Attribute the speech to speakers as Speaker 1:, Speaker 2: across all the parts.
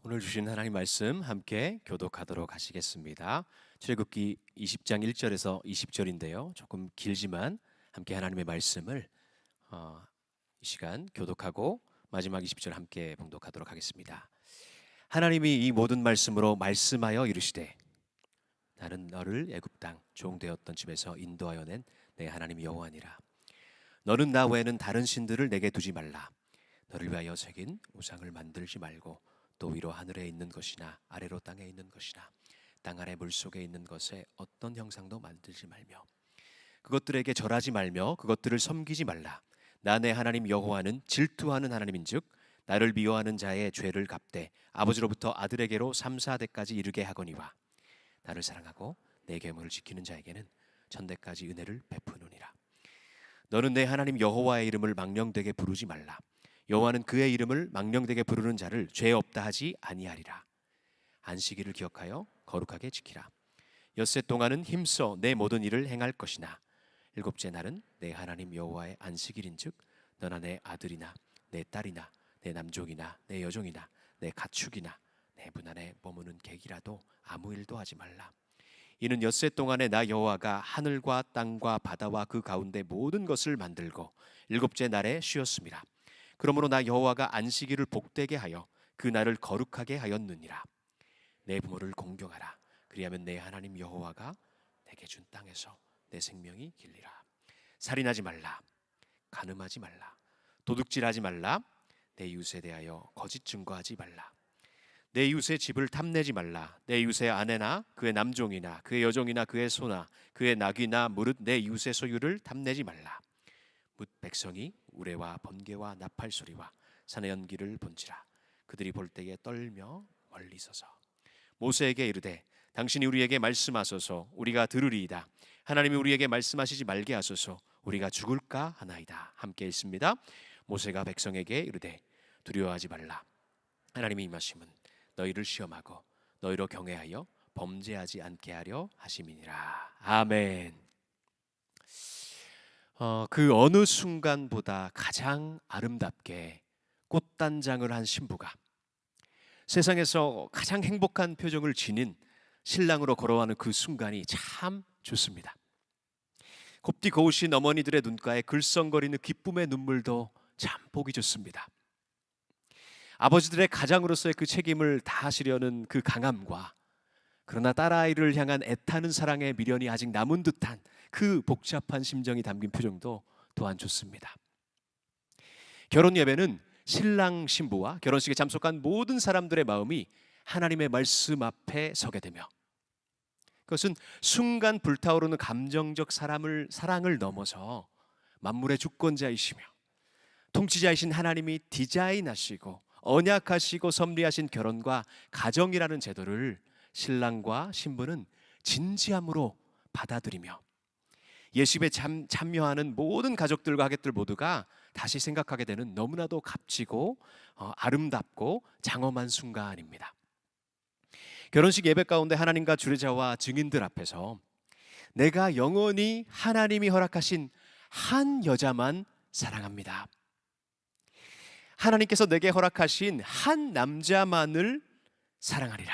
Speaker 1: 오늘 주신 하나님 말씀 함께 교독하도록 하시겠습니다. 출애굽기 20장 1절에서 20절인데요. 조금 길지만 함께 하나님의 말씀을 이 시간 교독하고 마지막 20절 함께 봉독하도록 하겠습니다. 하나님이 이 모든 말씀으로 말씀하여 이르시되 나는 너를 애굽 땅 종되었던 집에서 인도하여 낸 내 하나님 여호와니라. 너는 나 외에는 다른 신들을 내게 두지 말라. 너를 위하여 새긴 우상을 만들지 말고 또 위로 하늘에 있는 것이나 아래로 땅에 있는 것이나 땅 아래 물속에 있는 것에 어떤 형상도 만들지 말며 그것들에게 절하지 말며 그것들을 섬기지 말라. 나 내 하나님 여호와는 질투하는 하나님인즉 나를 미워하는 자의 죄를 갚되 아버지로부터 아들에게로 3, 4대까지 이르게 하거니와 나를 사랑하고 내 계명을 지키는 자에게는 천대까지 은혜를 베푸느니라. 너는 내 하나님 여호와의 이름을 망령되게 부르지 말라. 여호와는 그의 이름을 망령되게 부르는 자를 죄 없다 하지 아니하리라. 안식일을 기억하여 거룩하게 지키라. 엿새 동안은 힘써 내 모든 일을 행할 것이나 일곱째 날은 내 하나님 여호와의 안식일인즉 너나 내 아들이나 내 딸이나 내 남종이나 내 여종이나 내 가축이나 내 문 안에 머무는 객이라도 아무 일도 하지 말라. 이는 엿새 동안에 나 여호와가 하늘과 땅과 바다와 그 가운데 모든 것을 만들고 일곱째 날에 쉬었음이라. 그러므로 나 여호와가 안식일을 복되게 하여 그 날을 거룩하게 하였느니라. 내 부모를 공경하라. 그리하면 내 하나님 여호와가 내게 준 땅에서 내 생명이 길리라. 살인하지 말라. 간음하지 말라. 도둑질하지 말라. 내 이웃에 대하여 거짓 증거하지 말라. 내 이웃의 집을 탐내지 말라. 내 이웃의 아내나 그의 남종이나 그의 여종이나 그의 소나 그의 나귀나 무릇 내 이웃의 소유를 탐내지 말라. 뭇 백성이 우레와 번개와 나팔 소리와 산의 연기를 본지라. 그들이 볼 때에 떨며 멀리 서서 모세에게 이르되 당신이 우리에게 말씀하소서 우리가 들으리이다. 하나님이 우리에게 말씀하시지 말게 하소서 우리가 죽을까 하나이다. 함께 읽습니다. 모세가 백성에게 이르되 두려워하지 말라. 하나님이 임하심은 너희를 시험하고 너희로 경외하여 범죄하지 않게 하려 하심이니라. 아멘. 그 어느 순간보다 가장 아름답게 꽃단장을 한 신부가 세상에서 가장 행복한 표정을 지닌 신랑으로 걸어가는 그 순간이 참 좋습니다. 곱디 고우신 어머니들의 눈가에 글썽거리는 기쁨의 눈물도 참 보기 좋습니다. 아버지들의 가장으로서의 그 책임을 다하시려는 그 강함과 그러나 딸아이를 향한 애타는 사랑의 미련이 아직 남은 듯한 그 복잡한 심정이 담긴 표정도 또한 좋습니다. 결혼 예배는 신랑 신부와 결혼식에 참석한 모든 사람들의 마음이 하나님의 말씀 앞에 서게 되며 그것은 순간 불타오르는 감정적 사랑을 넘어서 만물의 주권자이시며 통치자이신 하나님이 디자인하시고 언약하시고 섭리하신 결혼과 가정이라는 제도를 신랑과 신부는 진지함으로 받아들이며 예식에 참여하는 모든 가족들과 하객들 모두가 다시 생각하게 되는 너무나도 값지고 아름답고 장엄한 순간입니다. 결혼식 예배 가운데 하나님과 주례자와 증인들 앞에서 내가 영원히 하나님이 허락하신 한 여자만 사랑합니다. 하나님께서 내게 허락하신 한 남자만을 사랑하리라.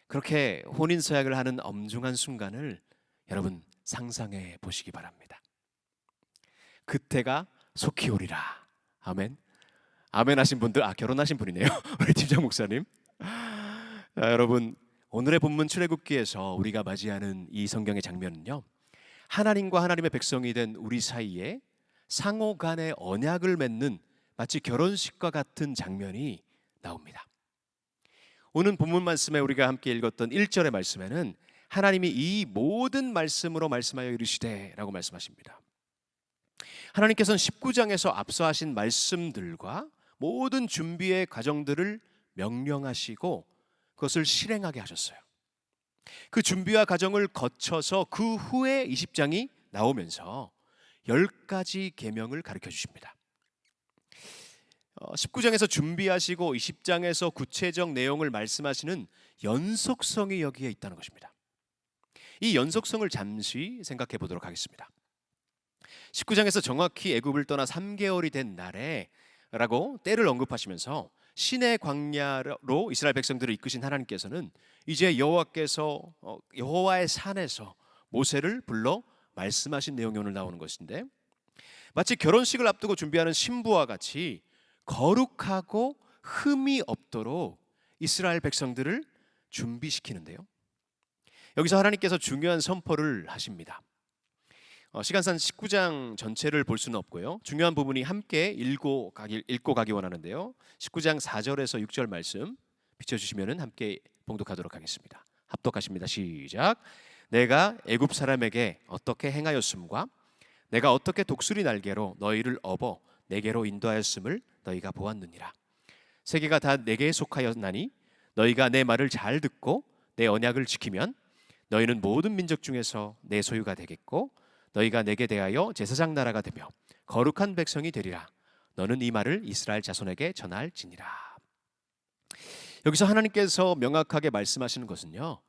Speaker 1: 그렇게 혼인서약을 하는 엄중한 순간을 여러분 상상해 보시기 바랍니다. 그때가 속히 오리라. 아멘. 아멘 하신 분들, 결혼하신 분이네요. 우리 팀장 목사님. 여러분 오늘의 본문 출애굽기에서 우리가 맞이하는 이 성경의 장면은요, 하나님과 하나님의 백성이 된 우리 사이에 상호 간의 언약을 맺는 마치 결혼식과 같은 장면이 나옵니다. 오늘 본문 말씀에 우리가 함께 읽었던 1절의 말씀에는 하나님이 이 모든 말씀으로 말씀하여 이르시되 라고 말씀하십니다. 하나님께서는 19장에서 앞서 하신 말씀들과 모든 준비의 과정들을 명령하시고 그것을 실행하게 하셨어요. 그 준비와 과정을 거쳐서 그 후에 20장이 나오면서 10가지 계명을 가르쳐 주십니다. 19장에서 준비하시고 20장에서 구체적 내용을 말씀하시는 연속성이 여기에 있다는 것입니다. 이 연속성을 잠시 생각해 보도록 하겠습니다. 19장에서 정확히 애굽을 떠나 3개월이 된 날에 라고 때를 언급하시면서 신의 광야로 이스라엘 백성들을 이끄신 하나님께서는 이제 여호와의 산에서 모세를 불러 말씀하신 내용이 오늘 나오는 것인데, 마치 결혼식을 앞두고 준비하는 신부와 같이 거룩하고 흠이 없도록 이스라엘 백성들을 준비시키는데요. 여기서 하나님께서 중요한 선포를 하십니다. 시간상 19장 전체를 볼 수는 없고요. 중요한 부분이 함께 읽고 가기 원하는데요. 19장 4절에서 6절 말씀 비춰주시면 함께 봉독하도록 하겠습니다. 합독하십니다. 시작. 내가 애굽 사람에게 어떻게 행하였음과 내가 어떻게 독수리 날개로 너희를 업어 내게로 인도하였음을 너희가 보았느니라. 세계가 다 내게 속하였나니 너희가 내 말을 잘 듣고 내 언약을 지키면 너희는 모든 민족 중에서 내 소유가 되겠고 너희가 내게 대하여 제사장 나라가 되며 거룩한 백성이 되리라. 너는 이 말을 이스라엘 자손에게 전할지니라. 여기서 하나님께서 명확하게 말씀하시는 것은요,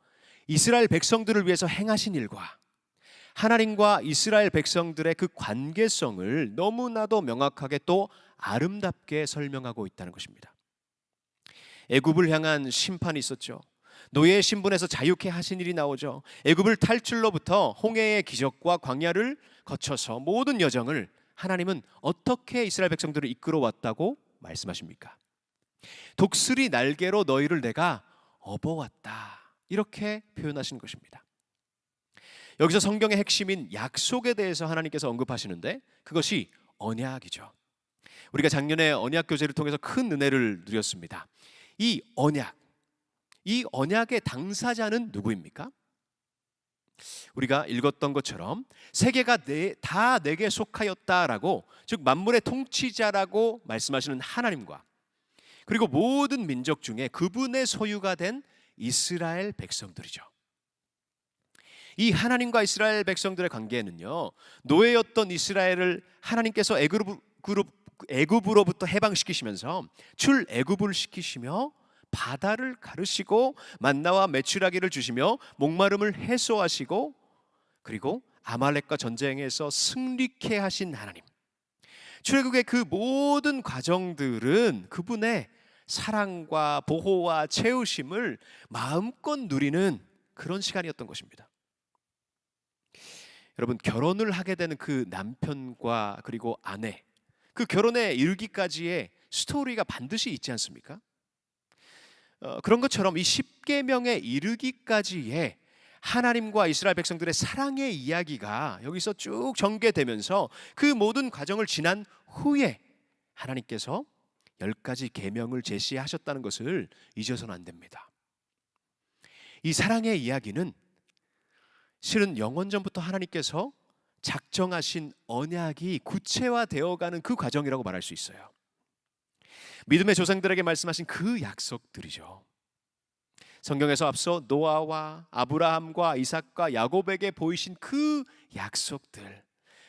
Speaker 1: 이스라엘 백성들을 위해서 행하신 일과 하나님과 이스라엘 백성들의 그 관계성을 너무나도 명확하게 또 아름답게 설명하고 있다는 것입니다. 애굽을 향한 심판이 있었죠. 노예의 신분에서 자유케 하신 일이 나오죠. 애굽을 탈출로부터 홍해의 기적과 광야를 거쳐서 모든 여정을 하나님은 어떻게 이스라엘 백성들을 이끌어 왔다고 말씀하십니까? 독수리 날개로 너희를 내가 업어왔다, 이렇게 표현하신 것입니다. 여기서 성경의 핵심인 약속에 대해서 하나님께서 언급하시는데, 그것이 언약이죠. 우리가 작년에 언약 교제를 통해서 큰 은혜를 누렸습니다. 이 언약의 당사자는 누구입니까? 우리가 읽었던 것처럼 세계가 다 내게 속하였다라고, 즉 만물의 통치자라고 말씀하시는 하나님과, 그리고 모든 민족 중에 그분의 소유가 된 이스라엘 백성들이죠. 이 하나님과 이스라엘 백성들의 관계는요, 노예였던 이스라엘을 하나님께서 애굽으로부터 해방시키시면서 출애굽을 시키시며 바다를 가르시고 만나와 메추라기를 주시며 목마름을 해소하시고, 그리고 아말렉과 전쟁에서 승리케 하신 하나님, 출애굽의 그 모든 과정들은 그분의 사랑과 보호와 채우심을 마음껏 누리는 그런 시간이었던 것입니다. 여러분, 결혼을 하게 되는 그 남편과 그리고 아내, 그 결혼에 이르기까지의 스토리가 반드시 있지 않습니까? 그런 것처럼 이 십계명에 이르기까지의 하나님과 이스라엘 백성들의 사랑의 이야기가 여기서 쭉 전개되면서 그 모든 과정을 지난 후에 하나님께서 10가지 계명을 제시하셨다는 것을 잊어서는 안 됩니다. 이 사랑의 이야기는 실은 영원 전부터 하나님께서 작정하신 언약이 구체화되어가는 그 과정이라고 말할 수 있어요. 믿음의 조상들에게 말씀하신 그 약속들이죠. 성경에서 앞서 노아와 아브라함과 이삭과 야곱에게 보이신 그 약속들.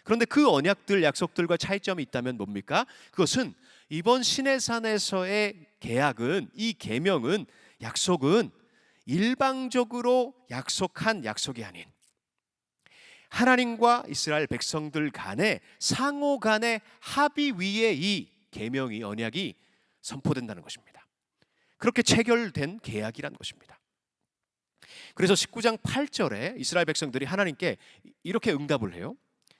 Speaker 1: 그런데 그 언약들, 약속들과 차이점이 있다면 뭡니까? 그것은 이번 시내산에서의 계약은, 이 계명은, 약속은 일방적으로 약속한 약속이 아닌 하나님과 이스라엘 백성들 간의 상호 간의 합의 위에 이 계명이, 언약이 선포된다는 것입니다. 그렇게 체결된 계약이란 것입니다. 그래서 19장 8절에 이스라엘 백성들이 하나님께 이렇게 응답을 해요.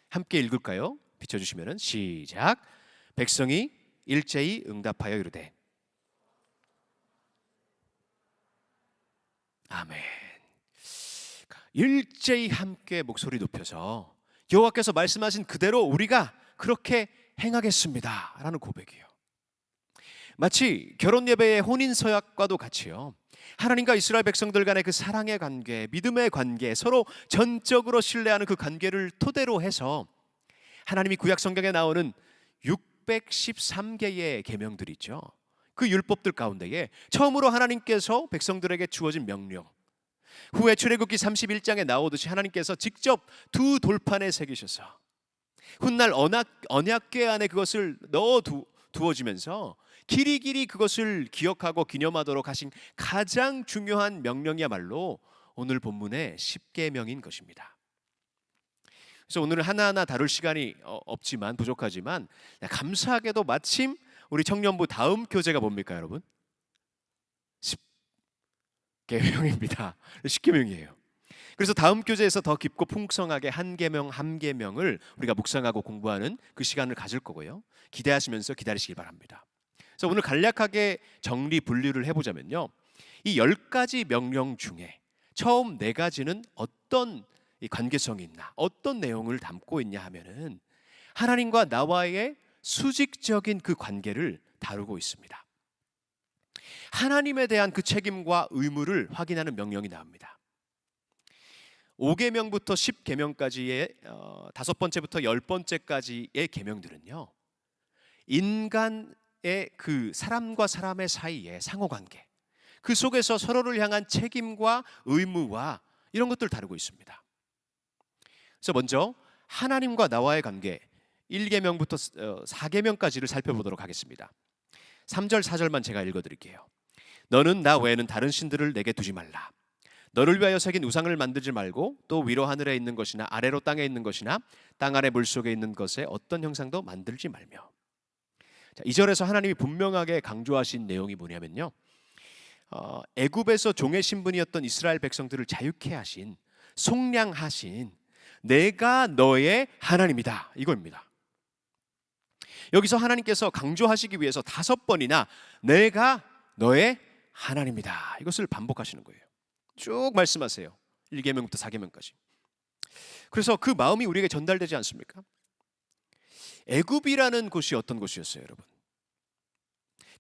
Speaker 1: 함께 읽을까요? 비춰주시면 시작. 백성이 일제히 응답하여 이르되. 아멘. 일제히 함께 목소리 높여서 여호와께서 말씀하신 그대로 우리가 그렇게 행하겠습니다 라는 고백이에요. 마치 결혼 예배의 혼인 서약과도 같이요, 하나님과 이스라엘 백성들 간의 그 사랑의 관계, 믿음의 관계, 서로 전적으로 신뢰하는 그 관계를 토대로 해서 하나님이 구약 성경에 나오는 613개의 계명들이 있죠. 그 율법들 가운데에 처음으로 하나님께서 백성들에게 주어진 명령, 후에 출애굽기 31장에 나오듯이 하나님께서 직접 두 돌판에 새기셔서 훗날 언약궤 안에 그것을 두어지면서 길이길이 그것을 기억하고 기념하도록 하신 가장 중요한 명령이야말로 오늘 본문의 10계명인 것입니다. 그래서 오늘 하나하나 다룰 시간이 없지만, 부족하지만 감사하게도 마침 우리 청년부 다음 교재가 뭡니까, 여러분? 10계명입니다. 10계명이에요. 그래서 다음 교재에서 더 깊고 풍성하게 한 계명 한 계명을 우리가 묵상하고 공부하는 그 시간을 가질 거고요. 기대하시면서 기다리시기 바랍니다. 그래서 오늘 간략하게 정리 분류를 해보자면요, 이 10가지 명령 중에 처음 4가지는 어떤 이 관계성이 있나, 어떤 내용을 담고 있냐 하면은 하나님과 나와의 수직적인 그 관계를 다루고 있습니다. 하나님에 대한 그 책임과 의무를 확인하는 명령이 나옵니다. 5계명부터 10계명까지의 5번째부터 10번째까지의 계명들은요, 인간의 그 사람과 사람의 사이의 상호관계, 그 속에서 서로를 향한 책임과 의무와 이런 것들을 다루고 있습니다. 그래서 먼저 하나님과 나와의 관계 1계명부터 4계명까지를 살펴보도록 하겠습니다. 3절 4절만 제가 읽어드릴게요. 너는 나 외에는 다른 신들을 내게 두지 말라. 너를 위하여 새긴 우상을 만들지 말고 또 위로 하늘에 있는 것이나 아래로 땅에 있는 것이나 땅 아래 물속에 있는 것에 어떤 형상도 만들지 말며. 자, 2절에서 하나님이 분명하게 강조하신 내용이 뭐냐면요, 애굽에서 종의 신분이었던 이스라엘 백성들을 자유케 하신, 속량하신 내가 너의 하나님이다, 이겁니다. 여기서 하나님께서 강조하시기 위해서 5번이나 내가 너의 하나님이다, 이것을 반복하시는 거예요. 쭉 말씀하세요. 1계명부터 4계명까지. 그래서 그 마음이 우리에게 전달되지 않습니까? 애굽이라는 곳이 어떤 곳이었어요, 여러분?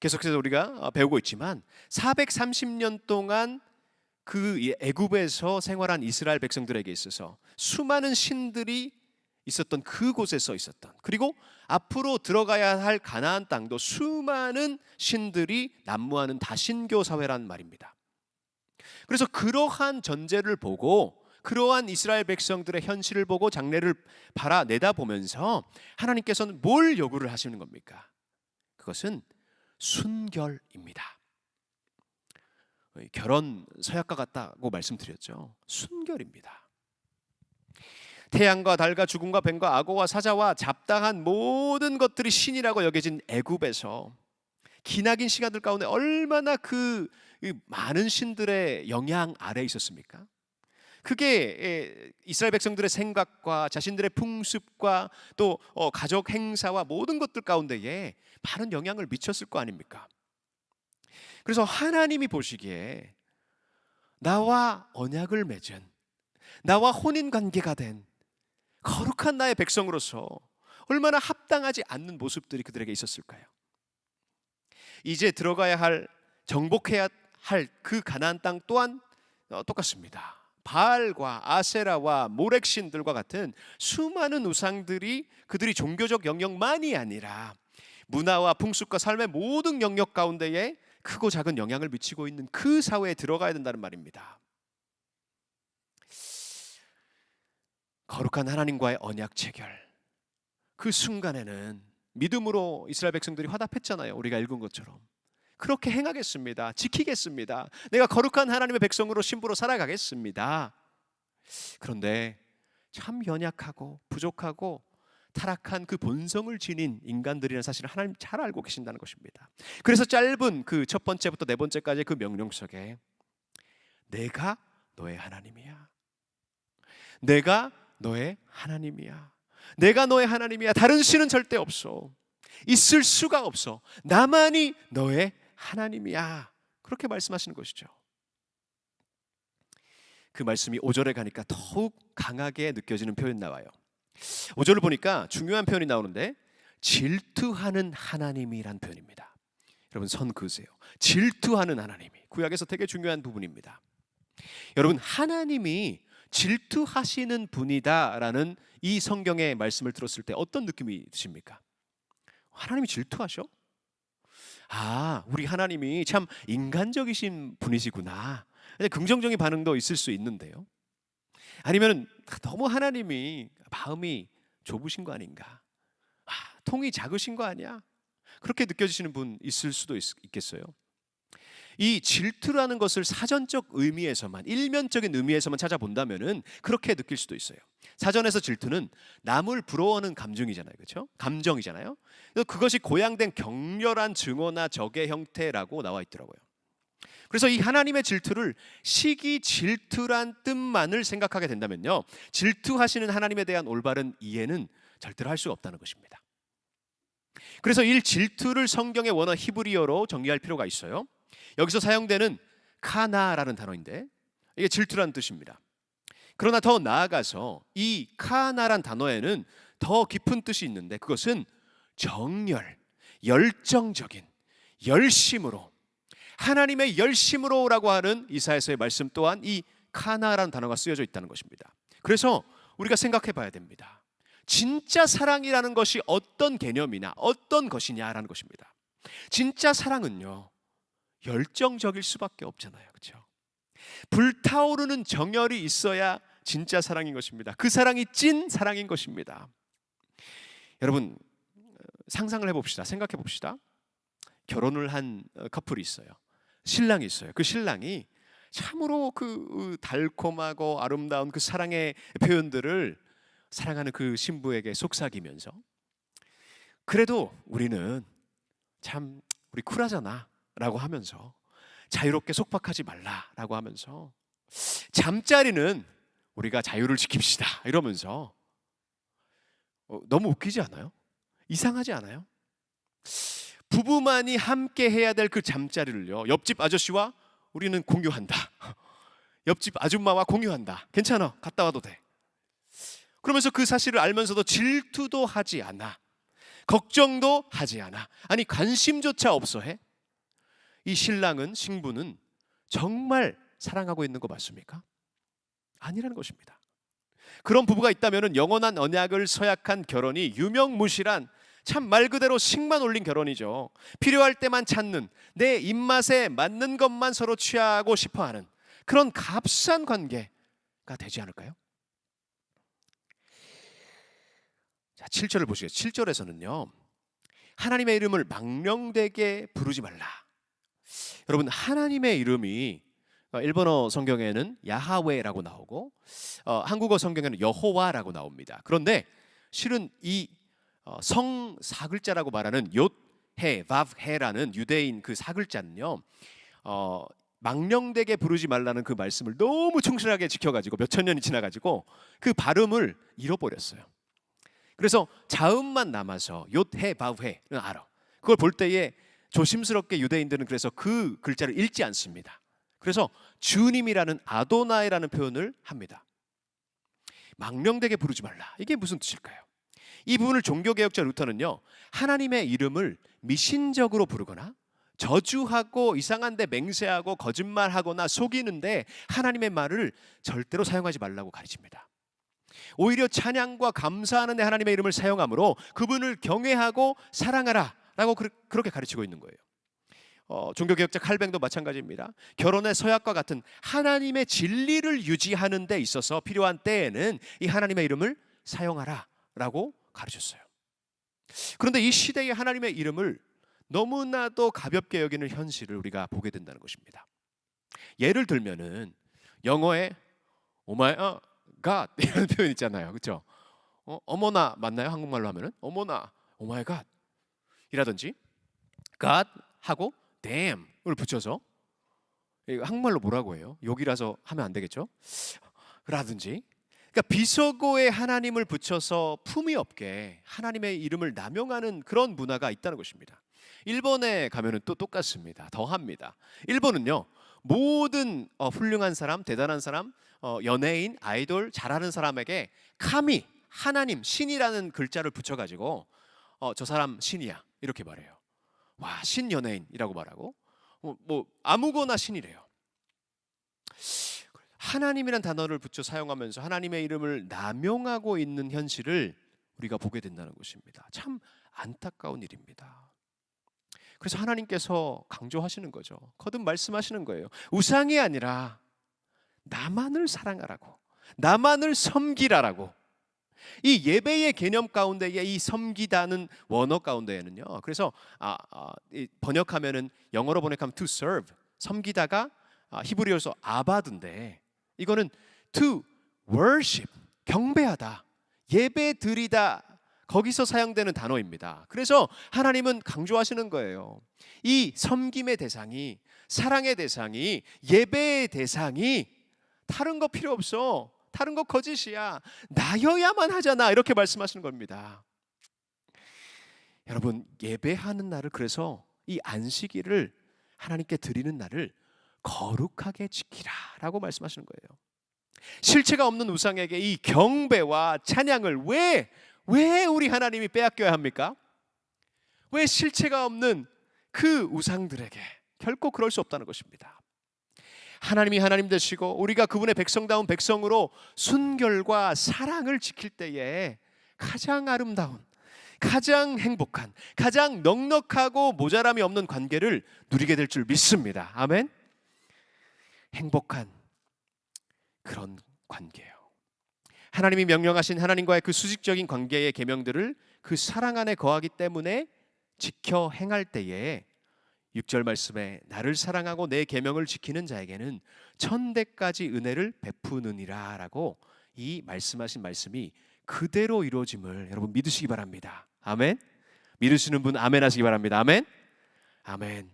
Speaker 1: 계속해서 우리가 배우고 있지만 430년 동안 그 애굽에서 생활한 이스라엘 백성들에게 있어서 수많은 신들이 있었던 그곳에서 있었던, 그리고 앞으로 들어가야 할 가나안 땅도 수많은 신들이 난무하는 다신교 사회란 말입니다. 그래서 그러한 전제를 보고, 그러한 이스라엘 백성들의 현실을 보고 장래를 바라 내다보면서 하나님께서는 뭘 요구를 하시는 겁니까? 그것은 순결입니다. 결혼 서약과 같다고 말씀드렸죠. 순결입니다. 태양과 달과 죽음과 뱀과 악어와 사자와 잡다한 모든 것들이 신이라고 여겨진 애굽에서 기나긴 시간들 가운데 얼마나 그 많은 신들의 영향 아래 있었습니까? 그게 이스라엘 백성들의 생각과 자신들의 풍습과 또 가족 행사와 모든 것들 가운데에 많은 영향을 미쳤을 거 아닙니까? 그래서 하나님이 보시기에 나와 언약을 맺은, 나와 혼인 관계가 된 거룩한 나의 백성으로서 얼마나 합당하지 않는 모습들이 그들에게 있었을까요? 이제 들어가야 할, 정복해야 할 그 가나안 땅 또한 똑같습니다. 바알과 아세라와 모렉신들과 같은 수많은 우상들이 그들이 종교적 영역만이 아니라 문화와 풍습과 삶의 모든 영역 가운데에 크고 작은 영향을 미치고 있는 그 사회에 들어가야 된다는 말입니다. 거룩한 하나님과의 언약 체결, 그 순간에는 믿음으로 이스라엘 백성들이 화답했잖아요. 우리가 읽은 것처럼 그렇게 행하겠습니다. 지키겠습니다. 내가 거룩한 하나님의 백성으로 신부로 살아가겠습니다. 그런데 참 연약하고 부족하고 타락한 그 본성을 지닌 인간들이라는 사실을 하나님 잘 알고 계신다는 것입니다. 그래서 짧은 그 첫 번째부터 4번째까지 그 명령 속에 내가 너의 하나님이야, 내가 너의 하나님이야, 내가 너의 하나님이야, 다른 신은 절대 없어, 있을 수가 없어, 나만이 너의 하나님이야, 그렇게 말씀하시는 것이죠. 그 말씀이 5절에 가니까 더욱 강하게 느껴지는 표현 나와요. 5절을 보니까 중요한 표현이 나오는데 질투하는 하나님이란 표현입니다. 여러분 선 그으세요. 질투하는 하나님이 구약에서 되게 중요한 부분입니다. 여러분 하나님이 질투하시는 분이다라는 이 성경의 말씀을 들었을 때 어떤 느낌이 드십니까? 하나님이 질투하셔? 아, 우리 하나님이 참 인간적이신 분이시구나, 긍정적인 반응도 있을 수 있는데요. 아니면 너무 하나님이 마음이 좁으신 거 아닌가, 통이 작으신 거 아니야, 그렇게 느껴지시는 분 있을 수도 있겠어요. 이 질투라는 것을 사전적 의미에서만, 일면적인 의미에서만 찾아본다면은 그렇게 느낄 수도 있어요. 사전에서 질투는 남을 부러워하는 감정이잖아요, 그렇죠? 감정이잖아요. 그래서 그것이 고양된 격렬한 증오나 적의 형태라고 나와 있더라고요. 그래서 이 하나님의 질투를 시기 질투란 뜻만을 생각하게 된다면요, 질투하시는 하나님에 대한 올바른 이해는 절대로 할 수 없다는 것입니다. 그래서 이 질투를 성경의 원어 히브리어로 정리할 필요가 있어요. 여기서 사용되는 카나라는 단어인데 이게 질투라는 뜻입니다. 그러나 더 나아가서 이 카나란 단어에는 더 깊은 뜻이 있는데, 그것은 정열, 열정적인, 열심으로, 하나님의 열심으로라고 하는 이사야서의 말씀 또한 이 카나라는 단어가 쓰여져 있다는 것입니다. 그래서 우리가 생각해 봐야 됩니다. 진짜 사랑이라는 것이 어떤 개념이나 어떤 것이냐라는 것입니다. 진짜 사랑은요, 열정적일 수밖에 없잖아요, 그렇죠? 불타오르는 정열이 있어야 진짜 사랑인 것입니다. 그 사랑이 찐 사랑인 것입니다. 여러분, 상상을 해봅시다. 생각해 봅시다. 결혼을 한 커플이 있어요. 신랑이 있어요. 그 신랑이 참으로 그 달콤하고 아름다운 그 사랑의 표현들을 사랑하는 그 신부에게 속삭이면서, 그래도 우리는 참 우리 쿨하잖아 라고 하면서, 자유롭게 속박하지 말라 라고 하면서, 잠자리는 우리가 자유를 지킵시다 이러면서, 너무 웃기지 않아요? 이상하지 않아요? 부부만이 함께 해야 될 그 잠자리를요, 옆집 아저씨와 우리는 공유한다. 옆집 아줌마와 공유한다. 괜찮아, 갔다 와도 돼. 그러면서 그 사실을 알면서도 질투도 하지 않아, 걱정도 하지 않아, 아니 관심조차 없어 해. 이 신랑은, 신부는 정말 사랑하고 있는 거 맞습니까? 아니라는 것입니다. 그런 부부가 있다면 영원한 언약을 서약한 결혼이 유명무실한, 참 말 그대로 식만 올린 결혼이죠. 필요할 때만 찾는, 내 입맛에 맞는 것만 서로 취하고 싶어하는 그런 값싼 관계가 되지 않을까요? 자, 7절을 보시겠습니다. 7절에서는요, 하나님의 이름을 망령되게 부르지 말라. 여러분, 하나님의 이름이 일본어 성경에는 야하웨라고 나오고 한국어 성경에는 여호와라고 나옵니다. 그런데 실은 이 성 사글자라고 말하는 욤해, 밥해라는 유대인 그 사글자는요, 망령되게 부르지 말라는 그 말씀을 너무 충실하게 지켜가지고 몇천 년이 지나가지고 그 발음을 잃어버렸어요. 그래서 자음만 남아서 욤해, 밥해는 알아. 그걸 볼 때에 조심스럽게 유대인들은 그래서 그 글자를 읽지 않습니다. 그래서 주님이라는 아도나이라는 표현을 합니다. 망령되게 부르지 말라. 이게 무슨 뜻일까요? 이 부분을 종교개혁자 루터는요, 하나님의 이름을 미신적으로 부르거나 저주하고 이상한 데 맹세하고 거짓말하거나 속이는데 하나님의 말을 절대로 사용하지 말라고 가르칩니다. 오히려 찬양과 감사하는 데 하나님의 이름을 사용함으로 그분을 경외하고 사랑하라 라고 그렇게 가르치고 있는 거예요. 종교개혁자 칼뱅도 마찬가지입니다. 결혼의 서약과 같은 하나님의 진리를 유지하는 데 있어서 필요한 때에는 이 하나님의 이름을 사용하라 라고 가르쳤어요. 그런데 이 시대의 하나님의 이름을 너무나도 가볍게 여기는 현실을 우리가 보게 된다는 것입니다. 예를 들면은 영어에 오마이 갓 이런 표현 있잖아요, 그렇죠? 어머나 맞나요? 한국말로 하면은 어머나, 오마이 갓 이라든지 God 하고 damn을 붙여서, 한국말로 뭐라고 해요? 욕이라서 하면 안 되겠죠? 라든지, 그러니까 비속어에 하나님을 붙여서 품위 없게 하나님의 이름을 남용하는 그런 문화가 있다는 것입니다. 일본에 가면은 또 똑같습니다. 더합니다. 일본은요, 모든 훌륭한 사람, 대단한 사람, 연예인, 아이돌, 잘하는 사람에게 카미, 하나님, 신이라는 글자를 붙여가지고 저 사람 신이야 이렇게 말해요. 와, 신 연예인이라고 말하고 뭐 아무거나 신이래요. 하나님이란 단어를 붙여 사용하면서 하나님의 이름을 남용하고 있는 현실을 우리가 보게 된다는 것입니다. 참 안타까운 일입니다. 그래서 하나님께서 강조하시는 거죠. 거듭 말씀하시는 거예요. 우상이 아니라 나만을 사랑하라고, 나만을 섬기라라고. 이 예배의 개념 가운데에 이 섬기다는 원어 가운데에는요, 그래서 번역하면은, 영어로 번역하면 to serve, 섬기다가 히브리어로 아바드인데 이거는 to worship, 경배하다, 예배 드리다, 거기서 사용되는 단어입니다. 그래서 하나님은 강조하시는 거예요. 이 섬김의 대상이, 사랑의 대상이, 예배의 대상이 다른 거 필요 없어, 다른 거 거짓이야, 나여야만 하잖아, 이렇게 말씀하시는 겁니다. 여러분, 예배하는 날을, 그래서 이 안식일을 하나님께 드리는 날을 거룩하게 지키라 라고 말씀하시는 거예요. 실체가 없는 우상에게 이 경배와 찬양을 왜 우리 하나님이 빼앗겨야 합니까? 왜 실체가 없는 그 우상들에게? 결코 그럴 수 없다는 것입니다. 하나님이 하나님 되시고 우리가 그분의 백성다운 백성으로 순결과 사랑을 지킬 때에 가장 아름다운, 가장 행복한, 가장 넉넉하고 모자람이 없는 관계를 누리게 될 줄 믿습니다. 아멘. 행복한 그런 관계예요. 하나님이 명령하신 하나님과의 그 수직적인 관계의 계명들을 그 사랑 안에 거하기 때문에 지켜 행할 때에 6절 말씀에 나를 사랑하고 내 계명을 지키는 자에게는 천대까지 은혜를 베푸느니라 라고 이 말씀하신 말씀이 그대로 이루어짐을 여러분 믿으시기 바랍니다. 아멘. 믿으시는 분 아멘 하시기 바랍니다. 아멘. 아멘.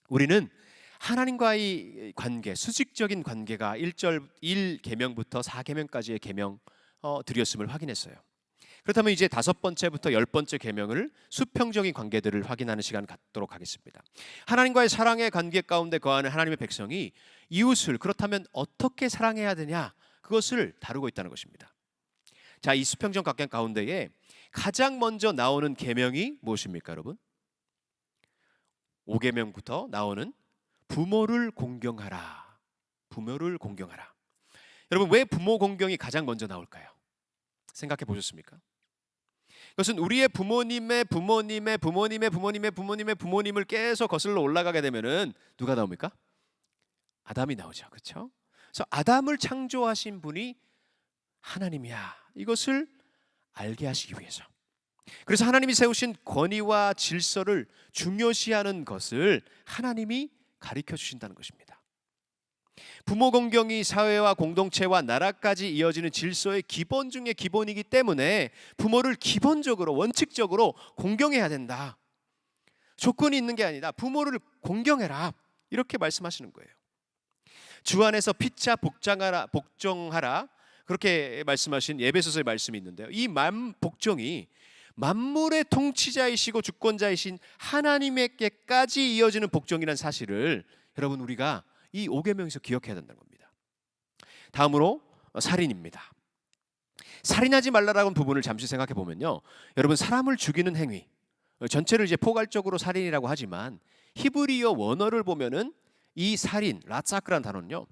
Speaker 1: 우리는 하나님과의 관계, 수직적인 관계가 1계명부터 4계명까지의 계명 드렸음을 확인했어요. 그렇다면 이제 5번째부터 10번째 계명을 수평적인 관계들을 확인하는 시간 갖도록 하겠습니다. 하나님과의 사랑의 관계 가운데 거하는 하나님의 백성이 이웃을 그렇다면 어떻게 사랑해야 되냐, 그것을 다루고 있다는 것입니다. 자, 이 수평적 관계 가운데에 가장 먼저 나오는 계명이 무엇입니까, 여러분? 5계명부터 나오는 부모를 공경하라. 부모를 공경하라. 여러분, 왜 부모 공경이 가장 먼저 나올까요? 생각해 보셨습니까? 그것은 우리의 부모님의 부모님의 부모님의 부모님의 부모님의 부모님을 계속 거슬러 올라가게 되면은 누가 나옵니까? 아담이 나오죠. 그렇죠? 그래서 아담을 창조하신 분이 하나님이야, 이것을 알게 하시기 위해서, 그래서 하나님이 세우신 권위와 질서를 중요시하는 것을 하나님이 가르쳐 주신다는 것입니다. 부모 공경이 사회와 공동체와 나라까지 이어지는 질서의 기본 중에 기본이기 때문에 부모를 기본적으로, 원칙적으로 공경해야 된다. 조건이 있는 게 아니다. 부모를 공경해라, 이렇게 말씀하시는 거예요. 주 안에서 피차 복종하라, 그렇게 말씀하신 에베소서의 말씀이 있는데요. 이 복종이 만물의 통치자이시고 주권자이신 하나님에게까지 이어지는 복종이라는 사실을 여러분 우리가 이 5계명에서 기억해야 된다는 겁니다. 다음으로 살인입니다. 살인하지 말라라는 부분을 잠시 생각해 보면요, 여러분 사람을 죽이는 행위 전체를 이제 포괄적으로 살인이라고 하지만 히브리어 원어를 보면은 이 살인, 라차크라는 단어는요,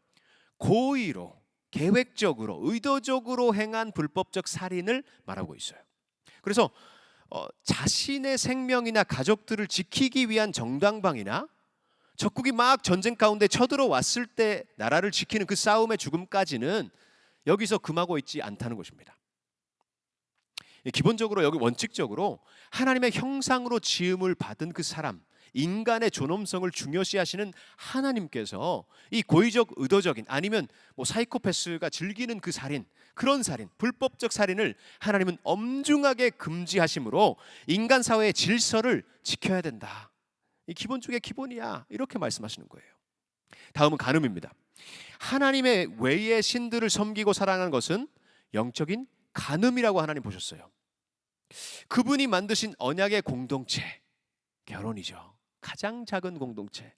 Speaker 1: 고의로, 계획적으로, 의도적으로 행한 불법적 살인을 말하고 있어요. 그래서 자신의 생명이나 가족들을 지키기 위한 정당방위나 적국이 막 전쟁 가운데 쳐들어왔을 때 나라를 지키는 그 싸움의 죽음까지는 여기서 금하고 있지 않다는 것입니다. 기본적으로 여기 원칙적으로 하나님의 형상으로 지음을 받은 그 사람, 인간의 존엄성을 중요시하시는 하나님께서 이 고의적, 의도적인, 아니면 사이코패스가 즐기는 그 살인, 그런 살인, 불법적 살인을 하나님은 엄중하게 금지하심으로 인간 사회의 질서를 지켜야 된다. 이 기본 중에 기본이야, 이렇게 말씀하시는 거예요. 다음은 간음입니다. 하나님의 외의 신들을 섬기고 사랑하는 것은 영적인 간음이라고 하나님 보셨어요. 그분이 만드신 언약의 공동체, 결혼이죠. 가장 작은 공동체.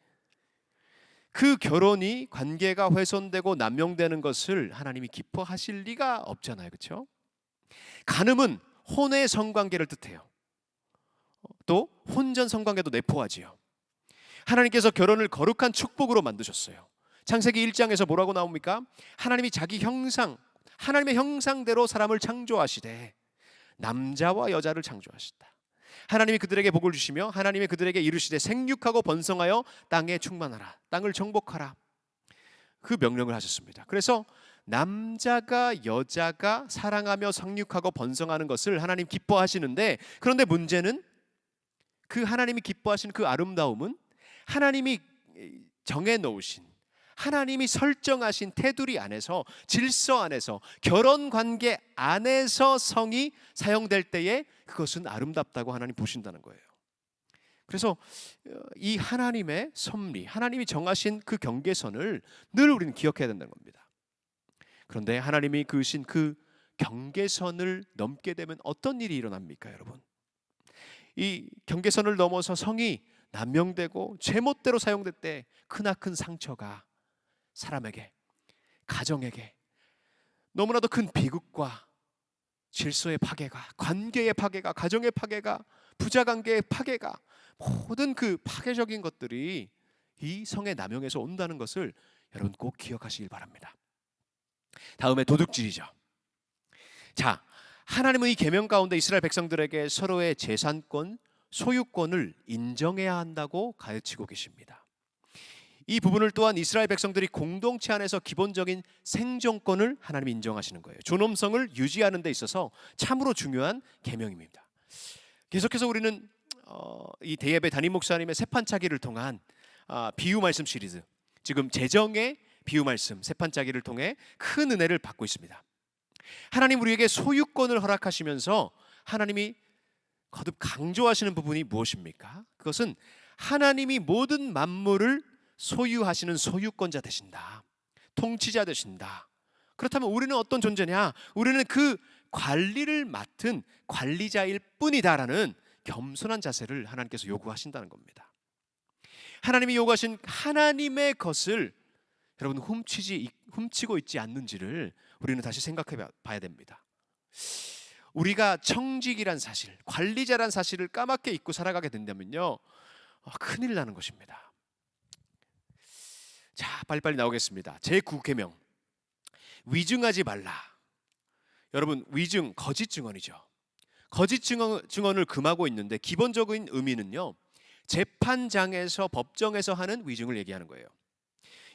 Speaker 1: 그 결혼이, 관계가 훼손되고 남용되는 것을 하나님이 기뻐하실 리가 없잖아요. 그렇죠? 간음은 혼의 성관계를 뜻해요. 또 혼전 성관계도 내포하지요. 하나님께서 결혼을 거룩한 축복으로 만드셨어요. 창세기 1장에서 뭐라고 나옵니까? 하나님이 자기 형상, 하나님의 형상대로 사람을 창조하시되 남자와 여자를 창조하셨다. 하나님이 그들에게 복을 주시며 하나님이 그들에게 이르시되 생육하고 번성하여 땅에 충만하라, 땅을 정복하라, 그 명령을 하셨습니다. 그래서 남자가 여자가 사랑하며 생육하고 번성하는 것을 하나님 기뻐하시는데, 그런데 문제는 그 하나님이 기뻐하시는 그 아름다움은 하나님이 정해 놓으신, 하나님이 설정하신 테두리 안에서, 질서 안에서, 결혼 관계 안에서 성이 사용될 때에 그것은 아름답다고 하나님 보신다는 거예요. 그래서 이 하나님의 섭리, 하나님이 정하신 그 경계선을 늘 우리는 기억해야 된다는 겁니다. 그런데 하나님이 그으신 그 경계선을 넘게 되면 어떤 일이 일어납니까, 여러분? 이 경계선을 넘어서 성이 남용되고 제멋대로 사용될 때 크나큰 상처가 사람에게, 가정에게, 너무나도 큰 비극과 질서의 파괴가, 관계의 파괴가, 가정의 파괴가, 부자관계의 파괴가, 모든 그 파괴적인 것들이 이 성의 남용에서 온다는 것을 여러분 꼭 기억하시길 바랍니다. 다음에 도둑질이죠. 자, 하나님은 이 계명 가운데 이스라엘 백성들에게 서로의 재산권, 소유권을 인정해야 한다고 가르치고 계십니다. 이 부분을 또한 이스라엘 백성들이 공동체 안에서 기본적인 생존권을 하나님이 인정하시는 거예요. 존엄성을 유지하는 데 있어서 참으로 중요한 계명입니다. 계속해서 우리는 이 대예배 담임 목사님의 세판짜기를 통한 비유 말씀 시리즈, 지금 재정의 비유 말씀 세판짜기를 통해 큰 은혜를 받고 있습니다. 하나님 우리에게 소유권을 허락하시면서 하나님이 거듭 강조하시는 부분이 무엇입니까? 그것은 하나님이 모든 만물을 소유하시는 소유권자 되신다, 통치자 되신다. 그렇다면 우리는 어떤 존재냐? 우리는 그 관리를 맡은 관리자일 뿐이다라는 겸손한 자세를 하나님께서 요구하신다는 겁니다. 하나님이 요구하신 하나님의 것을 여러분 훔치고 있지 않는지를 우리는 다시 생각해 봐야 됩니다. 우리가 청직이란 사실, 관리자란 사실을 까맣게 잊고 살아가게 된다면요, 큰일 나는 것입니다. 자, 빨리빨리 나오겠습니다. 제9계명, 위증하지 말라. 여러분, 위증, 거짓 증언이죠. 거짓 증언을 금하고 있는데 기본적인 의미는요, 재판장에서, 법정에서 하는 위증을 얘기하는 거예요.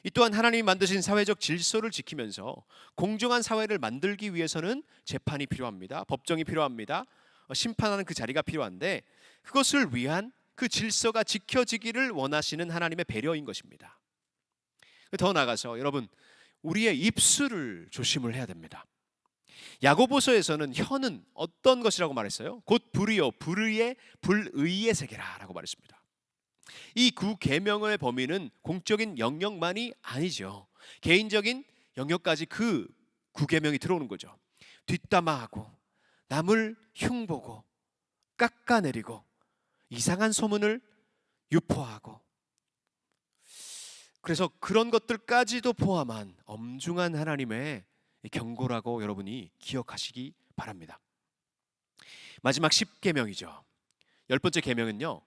Speaker 1: 이 또한 하나님이 만드신 사회적 질서를 지키면서 공정한 사회를 만들기 위해서는 재판이 필요합니다. 법정이 필요합니다. 심판하는 그 자리가 필요한데, 그것을 위한 그 질서가 지켜지기를 원하시는 하나님의 배려인 것입니다. 더 나아가서 여러분, 우리의 입술을 조심을 해야 됩니다. 야고보서에서는 혀는 어떤 것이라고 말했어요? 곧 불의요, 불의의 세계라 라고 말했습니다. 이 9계명의 범위는 공적인 영역만이 아니죠. 개인적인 영역까지 그 9계명이 들어오는 거죠. 뒷담화하고, 남을 흉보고, 깎아내리고, 이상한 소문을 유포하고, 그래서 그런 것들까지도 포함한 엄중한 하나님의 경고라고 여러분이 기억하시기 바랍니다. 마지막 10계명이죠. 10번째 계명은요,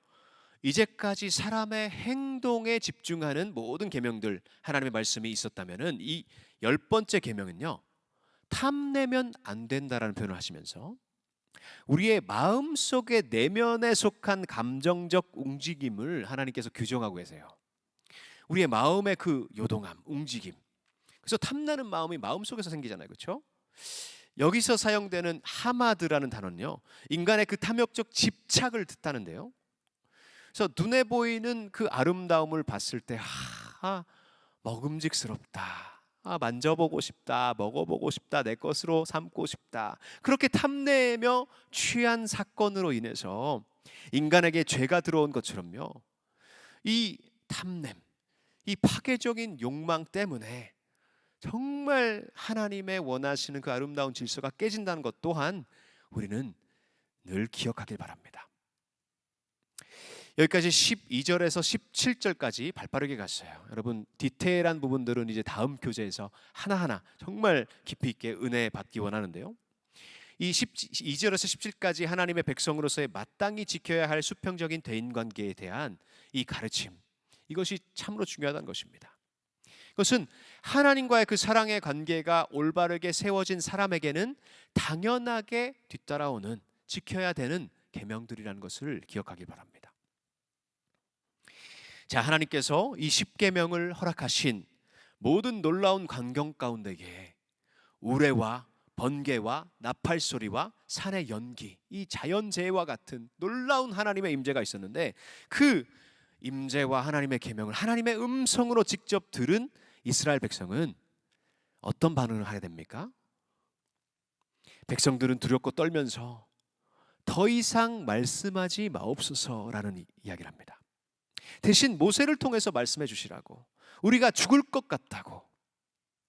Speaker 1: 이제까지 사람의 행동에 집중하는 모든 계명들, 하나님의 말씀이 있었다면은 이 10번째 계명은요, 탐내면 안 된다라는 표현을 하시면서 우리의 마음속의 내면에 속한 감정적 움직임을 하나님께서 규정하고 계세요. 우리의 마음의 그 요동함, 움직임. 그래서 탐나는 마음이 마음속에서 생기잖아요, 그렇죠? 여기서 사용되는 하마드라는 단어는요, 인간의 그 탐욕적 집착을 뜻하는데요, 그래서 눈에 보이는 그 아름다움을 봤을 때 먹음직스럽다, 만져보고 싶다, 먹어보고 싶다, 내 것으로 삼고 싶다, 그렇게 탐내며 취한 사건으로 인해서 인간에게 죄가 들어온 것처럼요, 이 탐냄, 이 파괴적인 욕망 때문에 정말 하나님의 원하시는 그 아름다운 질서가 깨진다는 것 또한 우리는 늘 기억하길 바랍니다. 여기까지 12절에서 17절까지 발빠르게 갔어요. 여러분, 디테일한 부분들은 이제 다음 교재에서 하나하나 정말 깊이 있게 은혜 받기 원하는데요, 이 12절에서 17까지 하나님의 백성으로서의 마땅히 지켜야 할 수평적인 대인관계에 대한 이 가르침, 이것이 참으로 중요하다는 것입니다. 그것은 하나님과의 그 사랑의 관계가 올바르게 세워진 사람에게는 당연하게 뒤따라오는, 지켜야 되는 계명들이라는 것을 기억하길 바랍니다. 자, 하나님께서 이 10계명을 허락하신 모든 놀라운 광경 가운데에 우레와 번개와 나팔소리와 산의 연기, 이 자연재해와 같은 놀라운 하나님의 임재가 있었는데, 그 임재와 하나님의 계명을 하나님의 음성으로 직접 들은 이스라엘 백성은 어떤 반응을 하게 됩니까? 백성들은 두렵고 떨면서 더 이상 말씀하지 마옵소서라는 이야기를 합니다. 대신 모세를 통해서 말씀해 주시라고, 우리가 죽을 것 같다고,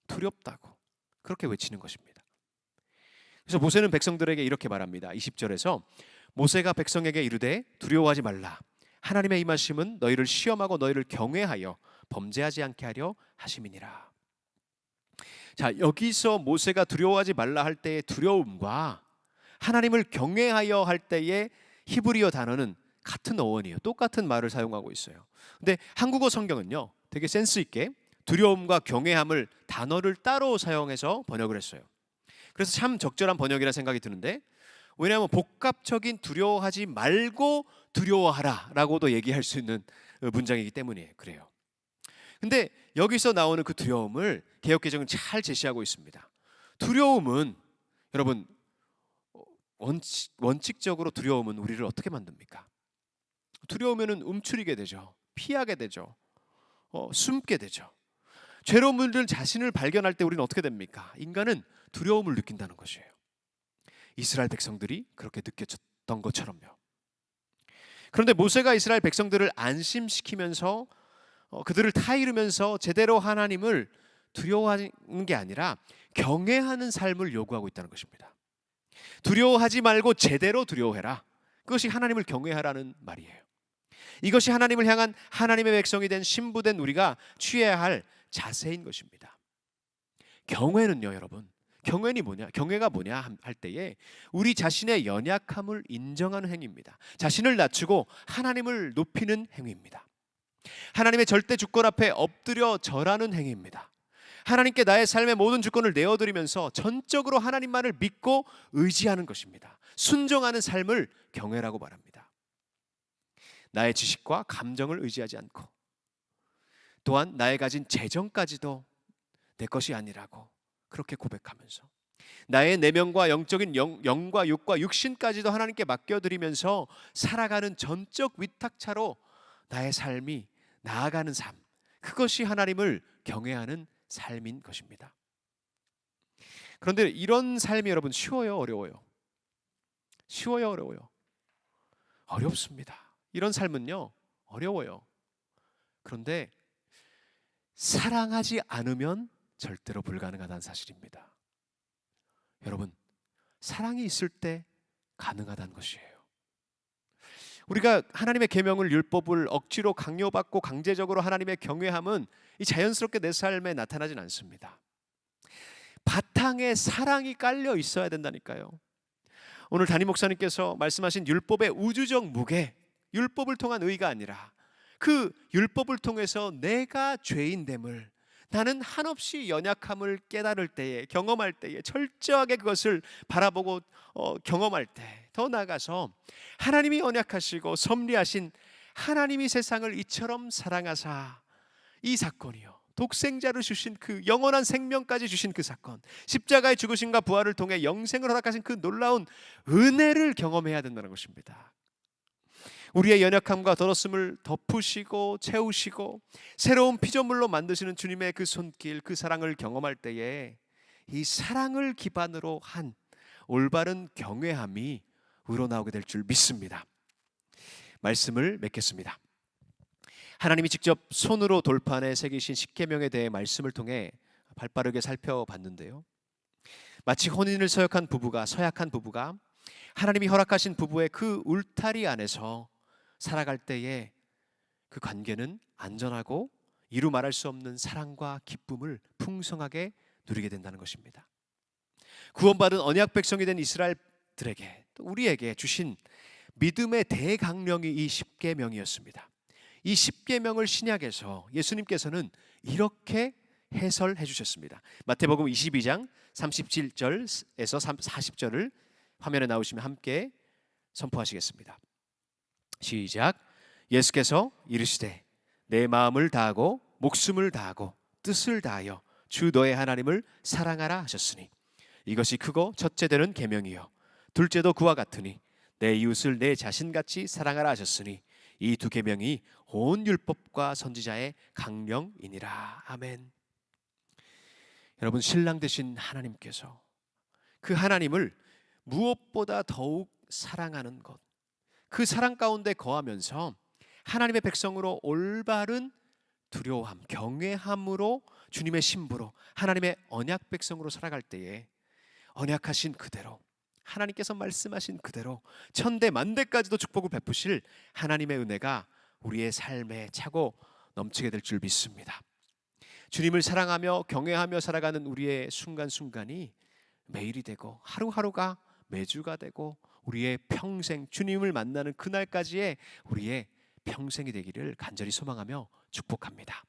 Speaker 1: 두렵다고 그렇게 외치는 것입니다. 그래서 모세는 백성들에게 이렇게 말합니다. 20절에서 모세가 백성에게 이르되 두려워하지 말라. 하나님의 임하심은 너희를 시험하고 너희를 경외하여 범죄하지 않게 하려 하심이니라. 자, 여기서 모세가 두려워하지 말라 할 때의 두려움과 하나님을 경외하여 할 때의 히브리어 단어는 같은 어원이에요. 똑같은 말을 사용하고 있어요. 근데 한국어 성경은요, 되게 센스 있게 두려움과 경외함을 단어를 따로 사용해서 번역을 했어요. 그래서 참 적절한 번역이라 생각이 드는데, 왜냐하면 복합적인 두려워하지 말고 두려워하라 라고도 얘기할 수 있는 문장이기 때문이에요. 그래요. 근데 여기서 나오는 그 두려움을 개역개정은 잘 제시하고 있습니다. 두려움은 여러분, 원칙적으로 두려움은 우리를 어떻게 만듭니까? 두려우면 움츠리게 되죠. 피하게 되죠. 숨게 되죠. 죄로운 분들 자신을 발견할 때 우리는 어떻게 됩니까? 인간은 두려움을 느낀다는 것이에요. 이스라엘 백성들이 그렇게 느꼈던 것처럼요. 그런데 모세가 이스라엘 백성들을 안심시키면서 그들을 타이르면서 제대로 하나님을 두려워하는 게 아니라 경외하는 삶을 요구하고 있다는 것입니다. 두려워하지 말고 제대로 두려워해라. 그것이 하나님을 경외하라는 말이에요. 이것이 하나님을 향한 하나님의 백성이 된 신부된 우리가 취해야 할 자세인 것입니다. 경외는요, 여러분, 경외가 뭐냐 할 때에 우리 자신의 연약함을 인정하는 행위입니다. 자신을 낮추고 하나님을 높이는 행위입니다. 하나님의 절대 주권 앞에 엎드려 절하는 행위입니다. 하나님께 나의 삶의 모든 주권을 내어드리면서 전적으로 하나님만을 믿고 의지하는 것입니다. 순종하는 삶을 경외라고 말합니다. 나의 지식과 감정을 의지하지 않고, 또한 나의 가진 재정까지도 내 것이 아니라고 그렇게 고백하면서, 나의 내면과 영적인 영과 육과 육신까지도 하나님께 맡겨드리면서 살아가는 전적 위탁차로 나의 삶이 나아가는 삶, 그것이 하나님을 경외하는 삶인 것입니다. 그런데 이런 삶이 여러분 쉬워요, 어려워요? 쉬워요, 어려워요? 어렵습니다. 이런 삶은요, 어려워요. 그런데 사랑하지 않으면 절대로 불가능하다는 사실입니다. 여러분, 사랑이 있을 때 가능하다는 것이에요. 우리가 하나님의 계명을, 율법을 억지로 강요받고 강제적으로 하나님의 경외함은 이 자연스럽게 내 삶에 나타나진 않습니다. 바탕에 사랑이 깔려 있어야 된다니까요. 오늘 담임 목사님께서 말씀하신 율법의 우주적 무게, 율법을 통한 의가 아니라 그 율법을 통해서 내가 죄인됨을, 나는 한없이 연약함을 깨달을 때에, 경험할 때에, 철저하게 그것을 바라보고 경험할 때, 더 나아가서 하나님이 언약하시고 섭리하신 하나님이 세상을 이처럼 사랑하사, 이 사건이요, 독생자를 주신 그 영원한 생명까지 주신 그 사건, 십자가의 죽으심과 부활을 통해 영생을 허락하신 그 놀라운 은혜를 경험해야 된다는 것입니다. 우리의 연약함과 더렀음을 덮으시고 채우시고 새로운 피조물로 만드시는 주님의 그 손길, 그 사랑을 경험할 때에 이 사랑을 기반으로 한 올바른 경외함이 우러나오게 될 줄 믿습니다. 말씀을 맺겠습니다. 하나님이 직접 손으로 돌판에 새기신 십계명에 대해 말씀을 통해 발빠르게 살펴봤는데요, 마치 혼인을 서약한 부부가 하나님이 허락하신 부부의 그 울타리 안에서 살아갈 때에 그 관계는 안전하고 이루 말할 수 없는 사랑과 기쁨을 풍성하게 누리게 된다는 것입니다. 구원받은 언약 백성이 된 이스라엘들에게, 또 우리에게 주신 믿음의 대강령이 이 십계명이었습니다. 이 십계명을 신약에서 예수님께서는 이렇게 해설해 주셨습니다. 마태복음 22장 37절에서 40절을 화면에 나오시면 함께 선포하시겠습니다. 시작. 예수께서 이르시되 내 마음을 다하고 목숨을 다하고 뜻을 다하여 주 너의 하나님을 사랑하라 하셨으니 이것이 크고 첫째 되는 계명이요 둘째도 그와 같으니 내 이웃을 내 자신같이 사랑하라 하셨으니 이 두 계명이 온 율법과 선지자의 강령이니라. 아멘. 여러분, 신랑 되신 하나님께서 그 하나님을 무엇보다 더욱 사랑하는 것, 그 사랑 가운데 거하면서 하나님의 백성으로 올바른 두려워함, 경외함으로 주님의 신부로 하나님의 언약 백성으로 살아갈 때에 언약하신 그대로, 하나님께서 말씀하신 그대로 천대 만대까지도 축복을 베푸실 하나님의 은혜가 우리의 삶에 차고 넘치게 될 줄 믿습니다. 주님을 사랑하며 경외하며 살아가는 우리의 순간순간이 매일이 되고 하루하루가 매주가 되고 우리의 평생, 주님을 만나는 그날까지의 우리의 평생이 되기를 간절히 소망하며 축복합니다.